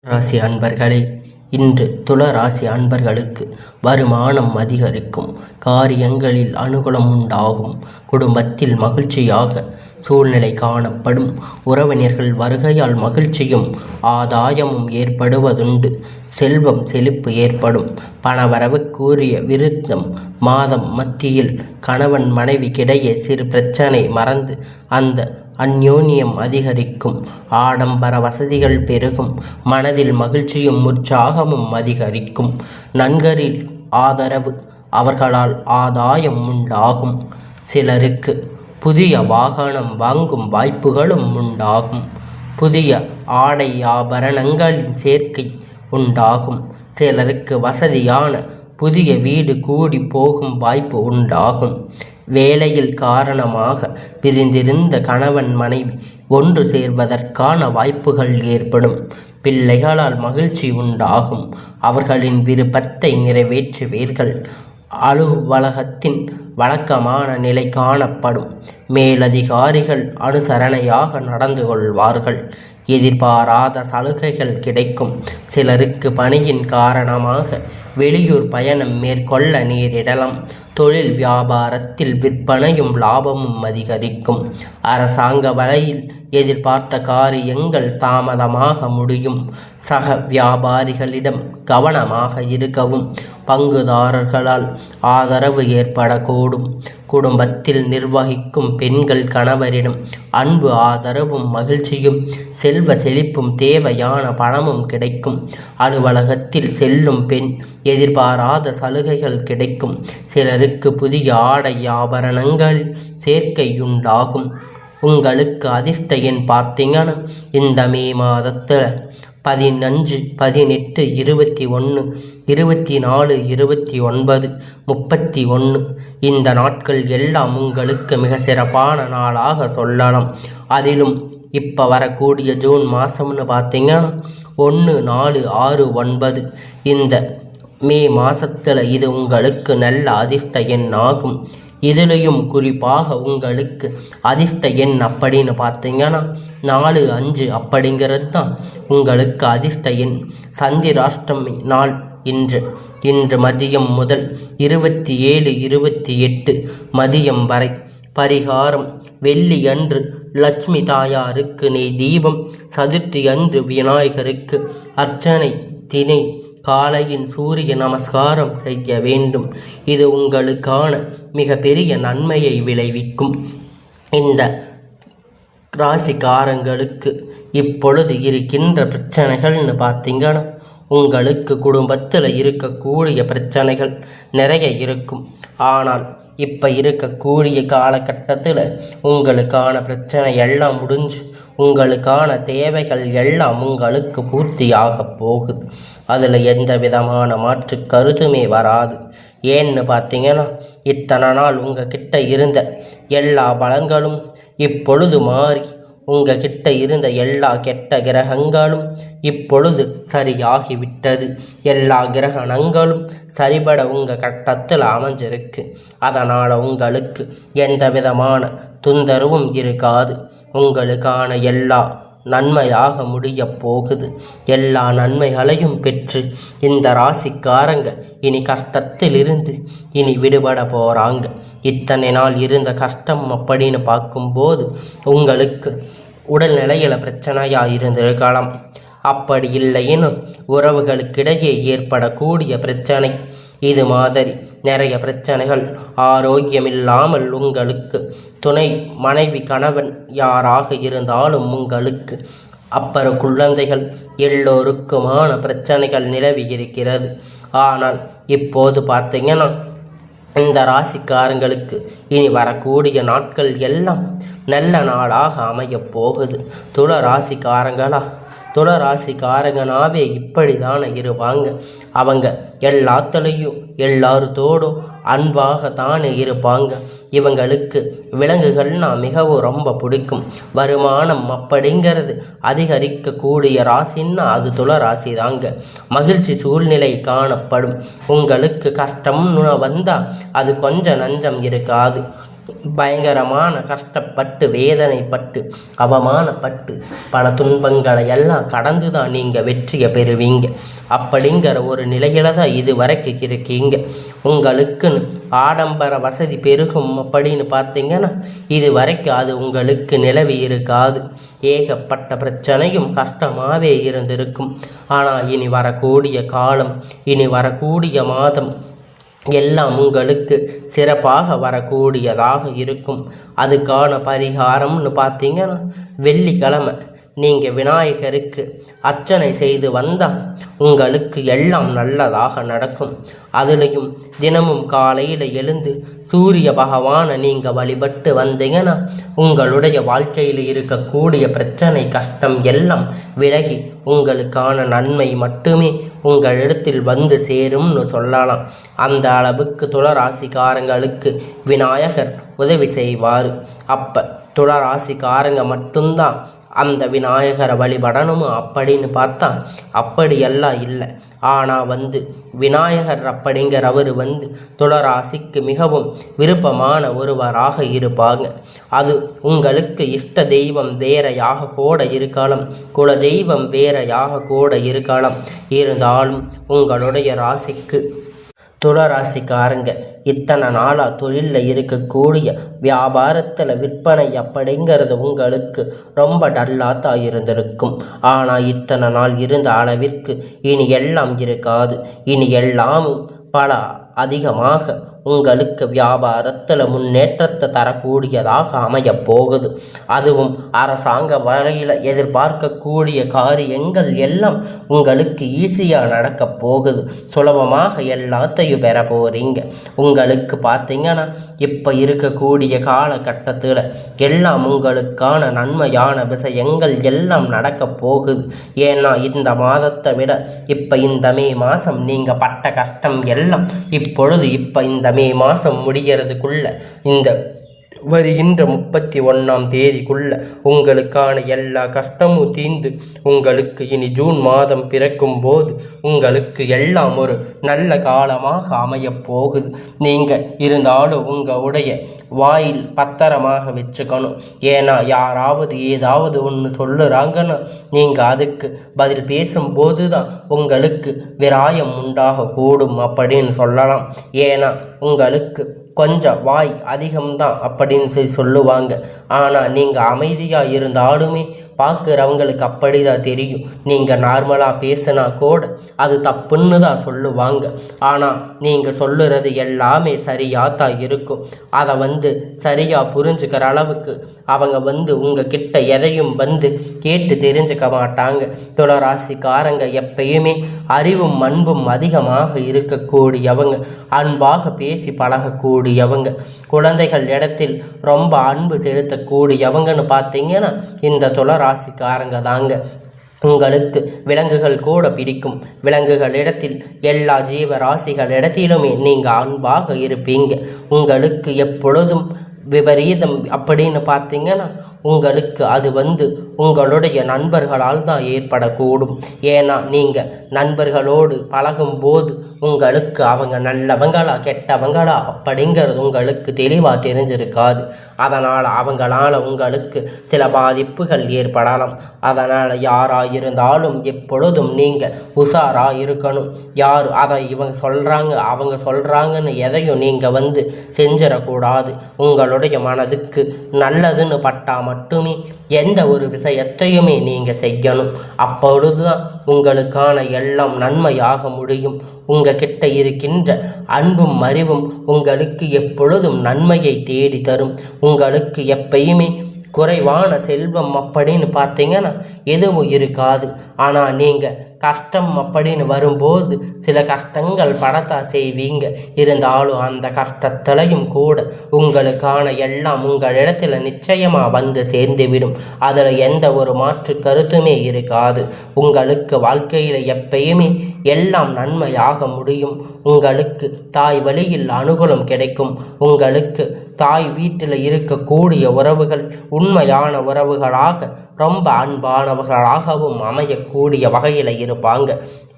ராசி அன்பர்களே, இன்று துளராசி அன்பர்களுக்கு வருமானம் அதிகரிக்கும், காரியங்களில் அனுகூலம் உண்டாகும், குடும்பத்தில் மகிழ்ச்சியாக சூழ்நிலை காணப்படும், உறவினர்கள் வருகையால் மகிழ்ச்சியும் ஆதாயமும் ஏற்படுவதுண்டு, செல்வம் செழிப்பு ஏற்படும், பணவரவுக்குரிய விருத்தம் மாதம் மத்தியில் கணவன் மனைவிக்கிடையே சிறு பிரச்சனை மறந்து அந்த அந்யோன்யம் அதிகரிக்கும், ஆடம்பர வசதிகள் பெருகும், மனதில் மகிழ்ச்சியும் உற்சாகமும் அதிகரிக்கும், நண்பரில் ஆதரவு அவர்களால் ஆதாயம் உண்டாகும், சிலருக்கு புதிய வாகனம் வாங்கும் வாய்ப்புகளும் உண்டாகும், புதிய ஆடை ஆபரணங்களின் சேர்க்கை உண்டாகும், சிலருக்கு வசதியான புதிய வீடு கூடி போகும் வாய்ப்பு உண்டாகும், வேலையில் காரணமாக பிரிந்திருந்த கணவன் மனைவி ஒன்று சேர்வதற்கான வாய்ப்புகள் ஏற்படும், பிள்ளைகளால் மகிழ்ச்சி உண்டாகும், அவர்களின் விருப்பத்தை நிறைவேற்றுவீர்கள், அலுவலகத்தின் வழக்கமான நிலை காணப்படும், மேலதிகாரிகள் அனுசரணையாக நடந்து கொள்வார்கள், எதிர்பாராத சலுகைகள் கிடைக்கும், சிலருக்கு பணியின் காரணமாக வெளியூர் பயணம் மேற்கொள்ள நேரிடலாம், தொழில் வியாபாரத்தில் விற்பனையும் லாபமும் அதிகரிக்கும், அரசாங்க வலையில் எதிர்பார்த்த காரியங்கள் தாமதமாக முடியும், சக வியாபாரிகளிடம் கவனமாக இருக்கவும், பங்குதாரர்களால் ஆதரவு ஏற்படக்கூடும், குடும்பத்தில் நிர்வகிக்கும் பெண்கள் கணவரிடம் அன்பு ஆதரவும் மகிழ்ச்சியும் செல்வ செழிப்பும் தேவையான பணமும் கிடைக்கும், அலுவலகத்தில் செல்லும் பெண் எதிர்பாராத சலுகைகள் கிடைக்கும், சிலருக்கு புதிய ஆடை ஆபரணங்கள் சேர்க்கையுண்டாகும், உங்களுக்கு அதிர்ஷ்ட எண் பார்த்தீங்கன்னா இந்த மே மாதத்தில் 15, 18, 21, 24, 29, 31 இந்த நாட்கள் எல்லாம் உங்களுக்கு மிக சிறப்பான நாளாக சொல்லலாம். அதிலும் இப்போ வரக்கூடிய ஜூன் மாதம்னு பார்த்தீங்கன்னா 1, 4, 6, 9 இந்த மே மாதத்தில் இது உங்களுக்கு நல்ல அதிர்ஷ்ட எண் ஆகும். இதுலேயும் குறிப்பாக உங்களுக்கு அதிர்ஷ்ட எண் அப்படின்னு பார்த்தீங்கன்னா 4, 5 அப்படிங்கிறது தான் உங்களுக்கு அதிர்ஷ்ட எண். சந்திராஷ்டமி நாள் இன்று மதியம் முதல் 27, 28 மதியம் வரை. பரிகாரம்: வெள்ளி அன்று லட்சுமி தாயாருக்கு நெய் தீபம், சதுர்த்தி அன்று விநாயகருக்கு அர்ச்சனை, தினை காலையின் சூரிய நமஸ்காரம் செய்ய வேண்டும். இது உங்களுக்கான மிக பெரிய நன்மையை விளைவிக்கும். இந்த ராசிக்காரங்களுக்கு இப்பொழுது இருக்கின்ற பிரச்சனைகள்னு பார்த்தீங்கன்னா, உங்களுக்கு குடும்பத்தில் இருக்கக்கூடிய பிரச்சனைகள் நிறைய இருக்கும். ஆனால் இப்போ இருக்கக்கூடிய காலகட்டத்தில் உங்களுக்கான பிரச்சனை எல்லாம் முடிஞ்சு உங்களுக்கான தேவைகள் எல்லாம் உங்களுக்கு பூர்த்தியாக போகுது. அதில் எந்த விதமான மாற்று கருத்துமே வராது. ஏன்னு பார்த்தீங்கன்னா, இத்தனை நாள் உங்ககிட்ட இருந்த எல்லா பலன்களும் இப்பொழுது மாறி உங்ககிட்ட இருந்த எல்லா கெட்ட கிரகங்களும் இப்பொழுது சரியாகிவிட்டது. எல்லா கிரகணங்களும் சரிபட உங்கள் கட்டத்தில் அமைஞ்சிருக்கு. அதனால் உங்களுக்கு எந்த விதமான தொந்தரவும் இருக்காது. உங்களுக்கான எல்லா நன்மையாக முடிய போகுது. எல்லா நன்மைகளையும் பெற்று இந்த ராசிக்காரங்க இனி கஷ்டத்தில் இருந்து இனி விடுபட போகிறாங்க. இத்தனை நாள் இருந்த கஷ்டம் அப்படின்னு பார்க்கும்போது உங்களுக்கு உடல்நிலையில் பிரச்சனையாக இருந்திருக்கலாம். அப்படி இல்லைன்னு உறவுகளுக்கிடையே ஏற்படக்கூடிய பிரச்சனை, இது மாதிரி நிறைய பிரச்சனைகள், ஆரோக்கியமில்லாமல் உங்களுக்கு துணை மனைவி கணவன் யாராக இருந்தாலும் உங்களுக்கு அப்புறம் குழந்தைகள் எல்லோருக்குமான பிரச்சனைகள் நிலவி இருக்கிறது. ஆனால் இப்போது பார்த்தீங்கன்னா, இந்த ராசிக்காரங்களுக்கு இனி வரக்கூடிய நாட்கள் எல்லாம் நல்ல நாளாக அமையப் போகுது. துளராசிக்காரங்கனாவே இப்படி தானே இருப்பாங்க. அவங்க எல்லாத்துலேயும் எல்லாருத்தோடும் அன்பாக தானே இருப்பாங்க. இவங்களுக்கு விலங்குகள்னா மிகவும் ரொம்ப பிடிக்கும். வருமானம் அப்படிங்கிறது அதிகரிக்கக்கூடிய ராசின்னா அது துளராசி தாங்க. மகிழ்ச்சி சூழ்நிலை காணப்படும். உங்களுக்கு கஷ்டம்னு வந்தால் அது கொஞ்சம் நஞ்சம் இருக்காது. பயங்கரமான கஷ்டப்பட்டு வேதனைப்பட்டு அவமானப்பட்டு பல துன்பங்களை எல்லாம் கடந்து தான் நீங்கள் வெற்றியை பெறுவீங்க. அப்படிங்கிற ஒரு நிலையில தான் இது வரைக்கும் இருக்கீங்க. உங்களுக்குன்னு ஆடம்பர வசதி பெருகும் அப்படின்னு பார்த்தீங்கன்னா இது வரைக்கும் அது உங்களுக்கு நிலவி இருக்காது. ஏகப்பட்ட பிரச்சனையும் கஷ்டமாகவே இருந்திருக்கும். ஆனால் இனி வரக்கூடிய காலம், இனி வரக்கூடிய மாதம் எல்லாம் உங்களுக்கு சிறப்பாக வரக்கூடியதாக இருக்கும். அதுக்கான பரிகாரம்னு பார்த்தீங்கன்னா வெள்ளிக்கிழமை நீங்கள் விநாயகருக்கு அர்ச்சனை செய்து வந்தால் உங்களுக்கு எல்லாம் நல்லதாக நடக்கும். அதுலேயும் தினமும் காலையில் எழுந்து சூரிய பகவானை நீங்கள் வழிபட்டு வந்தீங்கன்னா உங்களுடைய வாழ்க்கையில் இருக்கக்கூடிய பிரச்சனை கஷ்டம் எல்லாம் விலகி உங்களுக்கான நன்மை மட்டுமே உங்களிடத்தில் வந்து சேரும்னு சொல்லலாம். அந்த அளவுக்கு துளராசிக்காரங்களுக்கு விநாயகர் உதவி செய்வார். அப்போ துளராசிக்காரங்க மட்டும்தான் அந்த விநாயகரை வழிபடணுமா அப்படின்னு பார்த்தா அப்படியெல்லாம் இல்லை. ஆனால் விநாயகர் அப்படிங்கிறவர் துளராசிக்கு மிகவும் விருப்பமான ஒருவராக இருப்பாங்க. அது உங்களுக்கு இஷ்ட தெய்வம் வேறையாக கூட இருக்கலாம், குல தெய்வம் வேறையாக கூட இருக்கலாம். இருந்தாலும் உங்களுடைய ராசிக்கு துளராசிக்காரங்க இத்தனை நாளாக தொழிலில் இருக்கக்கூடிய வியாபாரத்தில் விற்பனை அப்படிங்கிறது உங்களுக்கு ரொம்ப டல்லாக தான் இருந்திருக்கும். ஆனால் இத்தனை நாள் இருந்த அளவிற்கு இனி எல்லாம் இருக்காது. இனி எல்லாமும் பல அதிகமாக உங்களுக்கு வியாபாரத்தில் முன்னேற்றத்தை தரக்கூடியதாக அமையப் போகுது. அதுவும் அரசாங்க வரையில் எதிர்பார்க்கக்கூடிய காரியங்கள் எல்லாம் உங்களுக்கு ஈஸியாக நடக்க போகுது. சுலபமாக எல்லாத்தையும் பெற போகிறீங்க. உங்களுக்கு பார்த்தீங்கன்னா இப்போ இருக்கக்கூடிய காலகட்டத்தில் எல்லாம் உங்களுக்கான நன்மையான விஷயங்கள் எல்லாம் நடக்க போகுது. ஏன்னா இந்த மாதத்தை விட இப்போ இந்த மே மாதம் நீங்கள் பட்ட கஷ்டம் எல்லாம் இப்பொழுது இந்த மே மாதம் முடிகிறதுக்குள்ள இந்த வருகின்ற 31ஆம் தேதிக்குள்ள உங்களுக்கான எல்லா கஷ்டமும் தீர்ந்து உங்களுக்கு இனி ஜூன் மாதம் பிறக்கும் போது உங்களுக்கு எல்லாம் ஒரு நல்ல காலமாக அமையப் போகுது. நீங்கள் இருந்தாலும் உங்களுடைய வாயில் பத்திரமாக வச்சுக்கணும். ஏன்னா யாராவது ஏதாவது ஒன்று சொல்லுறாங்கன்னா நீங்கள் அதுக்கு பதில் பேசும்போது தான் உங்களுக்கு விராயம் உண்டாகக்கூடும் அப்படின்னு சொல்லலாம். ஏன்னா உங்களுக்கு கொஞ்சம் வாய் அதிகம்தான் அப்படின்னு சொல்லுவாங்க. ஆனால் நீங்கள் அமைதியாக இருந்தாலுமே பார்க்குறவங்களுக்கு அப்படி தான் தெரியும். நீங்கள் நார்மலாக பேசினா கூட அது தப்புன்னு தான் சொல்லுவாங்க. ஆனால் நீங்கள் சொல்லுறது எல்லாமே சரியாக தான் இருக்கும். அதை சரியாக புரிஞ்சுக்கிற அளவுக்கு அவங்க உங்ககிட்ட எதையும் கேட்டு தெரிஞ்சுக்க மாட்டாங்க. துளராசிக்காரங்க எப்பயுமே அறிவும் அன்பும் அதிகமாக இருக்கக்கூடியவங்க, அன்பாக பேசி பழகக்கூடியவங்க, குழந்தைகள் இடத்தில் ரொம்ப அன்பு செலுத்தக்கூடியவங்கன்னு பார்த்தீங்கன்னா இந்த துளராசிக்காரங்க தாங்க. உங்களுக்கு விலங்குகள் கூட பிடிக்கும். விலங்குகளிடத்தில் எல்லா ஜீவராசிகள் இடத்திலுமே நீங்கள் அன்பாக இருப்பீங்க. உங்களுக்கு எப்பொழுதும் விபரீதம் அப்படின்னு பார்த்தீங்கன்னா உங்களுக்கு அது உங்களுடைய நண்பர்களால் தான் ஏற்படக்கூடும். ஏன்னா நீங்கள் நண்பர்களோடு பழகும்போது உங்களுக்கு அவங்க நல்லவங்களா கெட்டவங்களா அப்படிங்கிறது உங்களுக்கு தெளிவாக தெரிஞ்சிருக்காது. அதனால் அவங்களால உங்களுக்கு சில பாதிப்புகள் ஏற்படலாம். அதனால் யாராக இருந்தாலும் எப்பொழுதும் நீங்கள் உஷாராக இருக்கணும். யார் அதை இவங்க சொல்கிறாங்க அவங்க சொல்கிறாங்கன்னு எதையும் நீங்கள் செஞ்சிடக்கூடாது. உங்களுடைய மனதுக்கு நல்லதுன்னு பட்டா மட்டுமே எந்த ஒரு விஷயத்தையுமே நீங்கள் செய்யணும். அப்பொழுதுதான் உங்களுக்கான எல்லாம் நன்மையாக முடியும். உங்ககிட்ட இருக்கின்ற அன்பும் அறிவும் உங்களுக்கு எப்பொழுதும் நன்மையை தேடி தரும். உங்களுக்கு எப்பயுமே குறைவான செல்வம் அப்படின்னு பார்த்தீங்கன்னா எதுவும் இருக்காது. ஆனால் நீங்கள் கஷ்டம் அப்படின்னு வரும்போது சில கஷ்டங்கள் படத்தான் செய்வீங்க. இருந்தாலும் அந்த கஷ்டத்திலையும் கூட உங்களுக்கான எல்லாம் உங்களிடத்துல நிச்சயமாக சேர்ந்துவிடும். அதில் எந்த ஒரு மாற்று கருத்துமே இருக்காது. உங்களுக்கு வாழ்க்கையில் எப்பயுமே எல்லாம் நன்மையாக முடியும். உங்களுக்கு தாய் வழியில் அனுகூலம் கிடைக்கும். உங்களுக்கு தாய் வீட்டில் இருக்கக்கூடிய உறவுகள் உண்மையான உறவுகளாக ரொம்ப அன்பானவர்களாகவும் அமையக்கூடிய வகையில் இருப்பாங்க.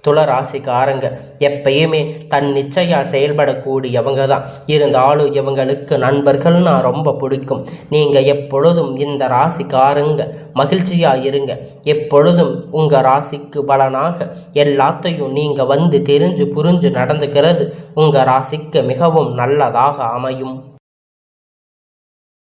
துளராசிக்காரங்க எப்பயுமே தன் நிச்சயம் செயல்படக்கூடியவங்க தான். இருந்தாலும் இவங்களுக்கு நண்பர்கள்னா ரொம்ப பிடிக்கும். நீங்கள் எப்பொழுதும் இந்த ராசிக்காரங்க மகிழ்ச்சியாக இருங்க. எப்பொழுதும் உங்கள் ராசிக்கு பலனாக எல்லாத்தையும் நீங்கள் தெரிஞ்சு புரிஞ்சு நடந்துக்கிறது உங்கள் ராசிக்கு மிகவும் நல்லதாக அமையும்.